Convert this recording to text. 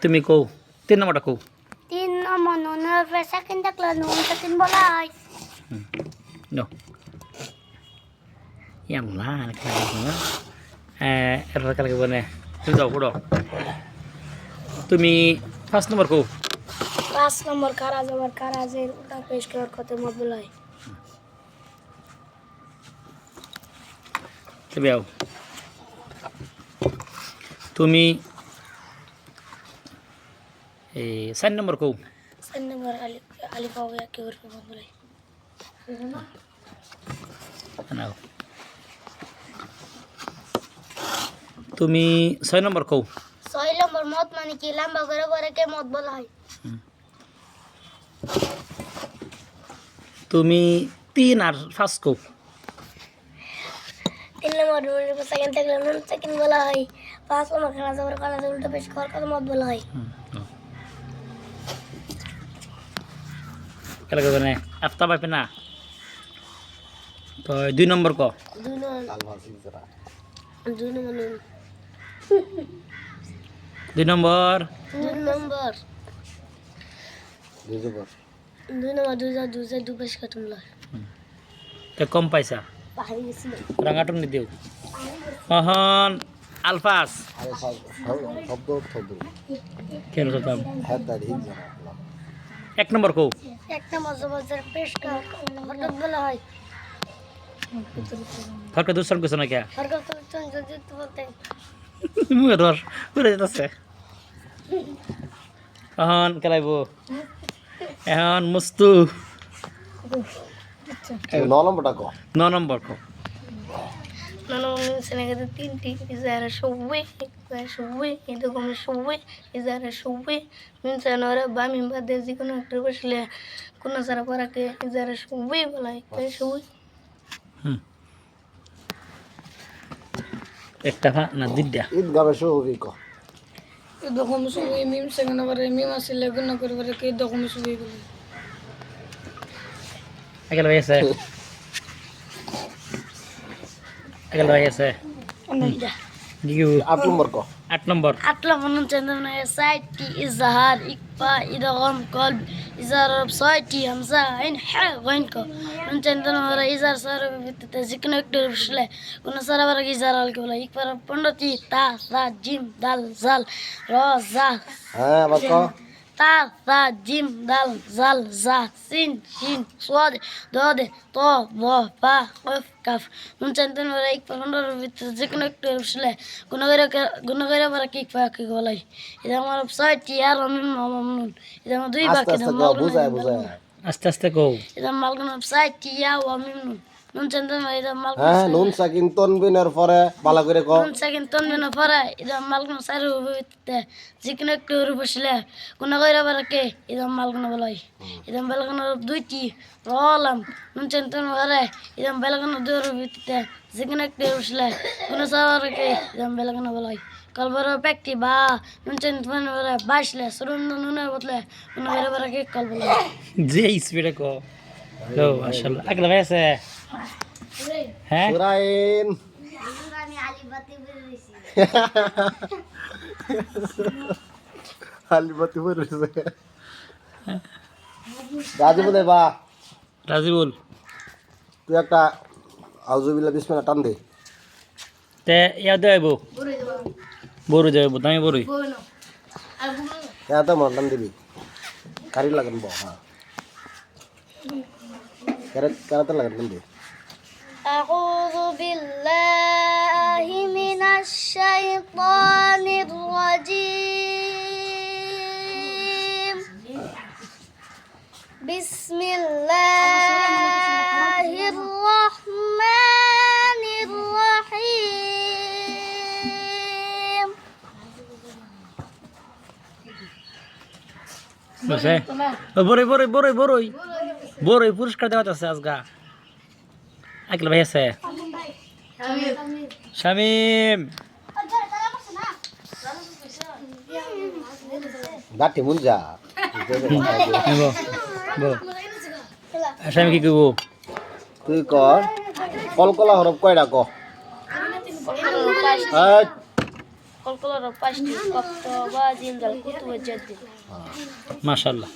তুমি কও 3 নম্বরটা কও। 3 নম্বর নুনের উপরে সেকেন্ড থাকলে নুন সেকেন্ড বলা হয়। No. Yang lah, kenapa? Error kali gimana? তুমি যাও পড়ো। তুমি 5 নম্বর কও। 5 নম্বর কারাজের উল্টা পেশ করার কথা মত বলা হয়। তুমি যাও। তুমি 4 নম্বর কও। 4 নম্বর আলিফ হবে একেবারে মত বলা হয়। নাও। তুমি 6 নম্বর কও। 6 নম্বর মত মানে কি লম্বা করে করে কে মত বলা হয়। তুমি 3 আর 5 কও। 3 নম্বর নুনের উপরে সেকেন্ড থাকলে নুন সেকেন্ড বলা হয়। 5 নম্বর কারাজের উল্টা পেশ করার কথা মত বলা হয়। Kala gimana? After apa na? তো 2 নম্বর ক। 2 নম্বর নুন। 2 নম্বর 2 নম্বর 2 নম্বর 2 পেশ করা তোমরা তে কম পাইছা পাহাড়ি গেছি রাঙাটন নি দেও অহন আলফাস শব্দ কেন হতাম হ্যাঁ তার ঠিক জানা 1 নম্বর কও। 1 নম্বর জবরদস্ত পেশ করা হঠাৎ বলা হয়। ফরকে দুসর কিছু না কে হরকত তুমি যদি বলতে মুয়ে ধর পুরে যাচ্ছে অহন কেলাইবো এখন মুস্তু 9 নম্বরটা কো 9 নম্বর কও। ನಾನು ಸೆನೆಗದ ತಿಂಟಿ ಇದಾರ ಶುವ್ವೆ ಶುವ್ವೆ ಇದು ಗೊಮ್ಮೆ ಶುವ್ವೆ ಇದಾರ ಶುವ್ವೆ ಮಿನ್ಸನವರ ಬಾ ಮಿಂಬ ದೇಸಿ কোনো একটা বসলে কোন সারা পরাকে ইদার শোবে বলাই তাই শোবে একটা না দিডা ঈদ গাবে শুরু কো দখম শোবে মিম সেখানে পরে মিম আসলে গুণ করে পরে কে দখম শোবে বলে আগেল ভাইছে আগেল ভাইছে অনেকটা দিও 8 নম্বর কো 8 নম্বর atla manun chandana saiti izhar ikfa idgham qalb izhar saiti hamza ain ha ghain ko nun chandana mara izhar sar bitte zikna ekটু বসলে কোন সারা বার izhar al ke bola ikfar pondati ta sa jim dal zal ra za হ্যাঁ আবার কো ta sa jim dal zal za sin shin swad dad to ba pa qaf kaf nun chandana mara ikfar bitte zikna ekটু বসলে কোন করে বার কি কি বলাই এটা আমার সাইটি আর আমি মামুন এটা আমার দুই বাকি আস্তে আস্তে কো বুঝায় আস্তে আস্তে কও এটা মালগুন সাইটি আর আমি নুন চন্দন এটা মালগুন হ্যাঁ নুন সাকিন তনবিনের পরে ভালো করে কো নুন সেকেন্ড তন মেনা পরে এটা মালগুন সাইর হইতে জিকনে একটু বসলে কোন করে বার কে এটা মালগুন বলাই এটা মালগুন দুইটি রলাম নুন চন্দন পরে এটা মালগুন দুই হইতে জিকনে একটু বসলে কোন সাবার কে এটা মালগুন বলাই কলবর ব্যক্তি বা নুন চন্দন পরে বাসলে সুরন্দ নুনের বদলে কোন করে বার কে কল বলাই যে স্পিডে কও লো মাশাআল্লাহ আগেল ভাইছে হ্যাঁ সুরাইন আমি আলিবাতি বেরিয়েছি আলিবাতি বলছে রাজু বলে বা রাজিবুল তুই একটা আউযুবিল্লাহ বিসমিল্লাহ টান দে তে ইয়া দেবো বড় যাইবো তাই বড়ই বলো আর বলো হ্যাঁ তো মন টান দিবি কারি লাগান বো হ্যাঁ কারাতে লাগান টান দে أعوذ بالله من الشيطان الرجيم بسم الله الرحمن الرحيم বুঝছে বড়ই বড়ই বড়ই বড়ই বড়ই পুরস্কার দেওয়া আছে আজগা আগেল ভাইছে শামিম গাটি মুন যা বো বো শামিম কি কইবো তুই কর কলকলা হরফ কয়টা ক কলকলার পাঁচটি কপ্ত বা জিলজাল কুতুব জাদ্দিন মাশাআল্লাহ।